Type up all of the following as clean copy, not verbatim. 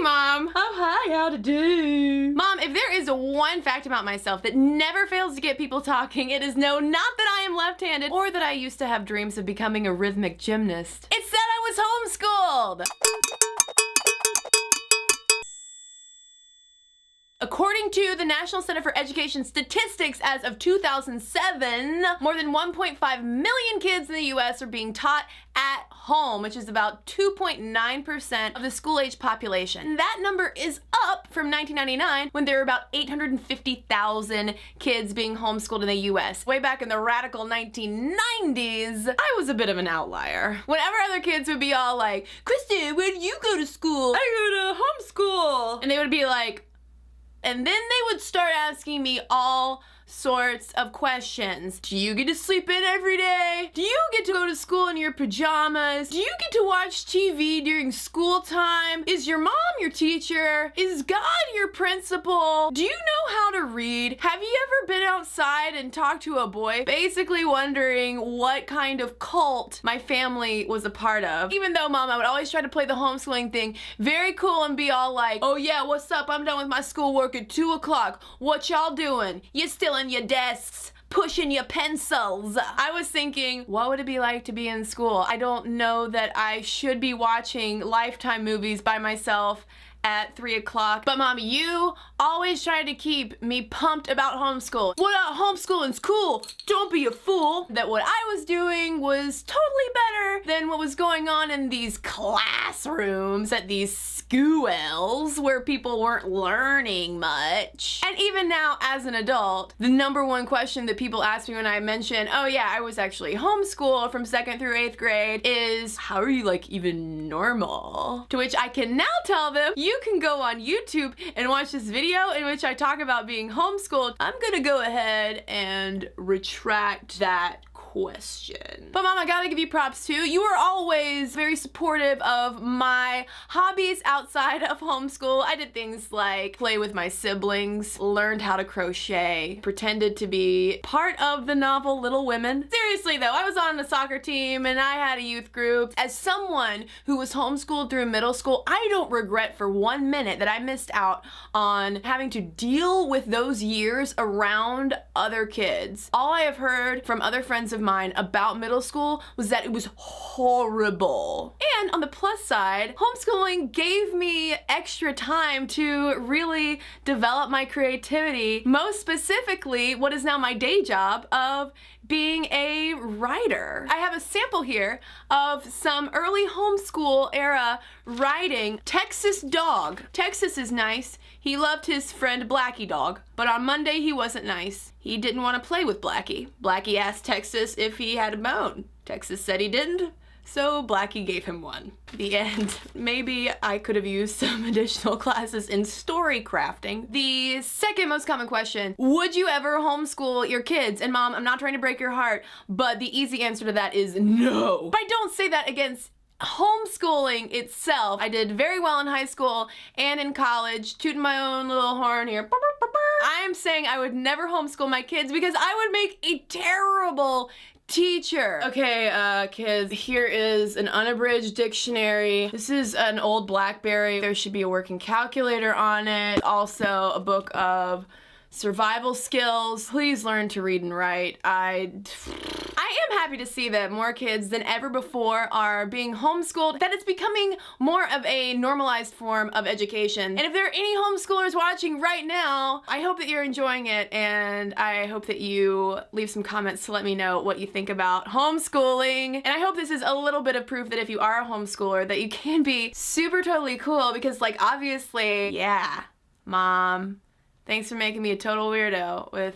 Mom. Oh, hi, how to do? Mom, if there is one fact about myself that never fails to get people talking, it is no, not that I am left-handed or that I used to have dreams of becoming a rhythmic gymnast. It's that I was homeschooled. According to the National Center for Education Statistics, as of 2007, more than 1.5 million kids in the US are being taught at home, which is about 2.9% of the school-age population. And that number is up from 1999, when there were about 850,000 kids being homeschooled in the US. Way back in the radical 1990s, I was a bit of an outlier. Whenever other kids would be all like, Kristen, where do you go to school? I go to homeschool. And they would be like, and then they would start asking me all sorts of questions. Do you get to sleep in every day? Do you get to go to school in your pajamas? Do you get to watch TV during school time? Is your mom your teacher? Is God your principal? Do you know how to read? Have you ever been outside and talked to a boy? Basically wondering what kind of cult my family was a part of. Even though, Mom, I would always try to play the homeschooling thing very cool and be all like, oh yeah, what's up? I'm done with my schoolwork at 2 o'clock. What y'all doing? You still in your desks, pushing your pencils. I was thinking, what would it be like to be in school? I don't know that I should be watching Lifetime movies by myself at 3 o'clock. But Mom, you always try to keep me pumped about homeschool. What homeschooling's cool, don't be a fool. That what I was doing was totally better than what was going on in these classrooms at these schools where people weren't learning much. And even now as an adult, the number one question that people ask me when I mention, oh yeah, I was actually homeschooled from 2nd through 8th grade, is how are you like even normal? To which I can now tell them, you can go on YouTube and watch this video in which I talk about being homeschooled. I'm gonna go ahead and retract that question. But Mom, I gotta give you props too. You were always very supportive of my hobbies outside of homeschool. I did things like play with my siblings, learned how to crochet, pretended to be part of the novel Little Women. Seriously though, I was on a soccer team and I had a youth group. As someone who was homeschooled through middle school, I don't regret for 1 minute that I missed out on having to deal with those years around other kids. All I have heard from other friends of mine about middle school was that it was horrible. And on the plus side, homeschooling gave me extra time to really develop my creativity, most specifically what is now my day job of being a writer. I have a sample here of some early homeschool era writing. Texas dog. Texas is nice. He loved his friend Blackie dog, but on Monday he wasn't nice. He didn't want to play with Blackie. Blackie asked Texas if he had a bone. Texas said he didn't, so Blackie gave him one. The end. Maybe I could have used some additional classes in story crafting. The second most common question, would you ever homeschool your kids? And Mom, I'm not trying to break your heart, but the easy answer to that is no. But I don't say that against homeschooling itself. I did very well in high school and in college, tooting my own little horn here. I'm saying I would never homeschool my kids because I would make a terrible teacher. Okay, kids, here is an unabridged dictionary. This is an old BlackBerry. There should be a working calculator on it. Also, a book of survival skills. Please learn to read and write. I am happy to see that more kids than ever before are being homeschooled, that it's becoming more of a normalized form of education. And if there are any homeschoolers watching right now, I hope that you're enjoying it, and I hope that you leave some comments to let me know what you think about homeschooling. And I hope this is a little bit of proof that if you are a homeschooler, that you can be super totally cool, because like obviously, yeah, Mom, thanks for making me a total weirdo with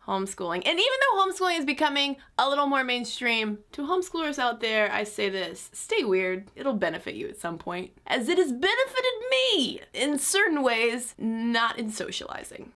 homeschooling. And even though homeschooling is becoming a little more mainstream, to homeschoolers out there, I say this, stay weird. It'll benefit you at some point, as it has benefited me in certain ways, not in socializing.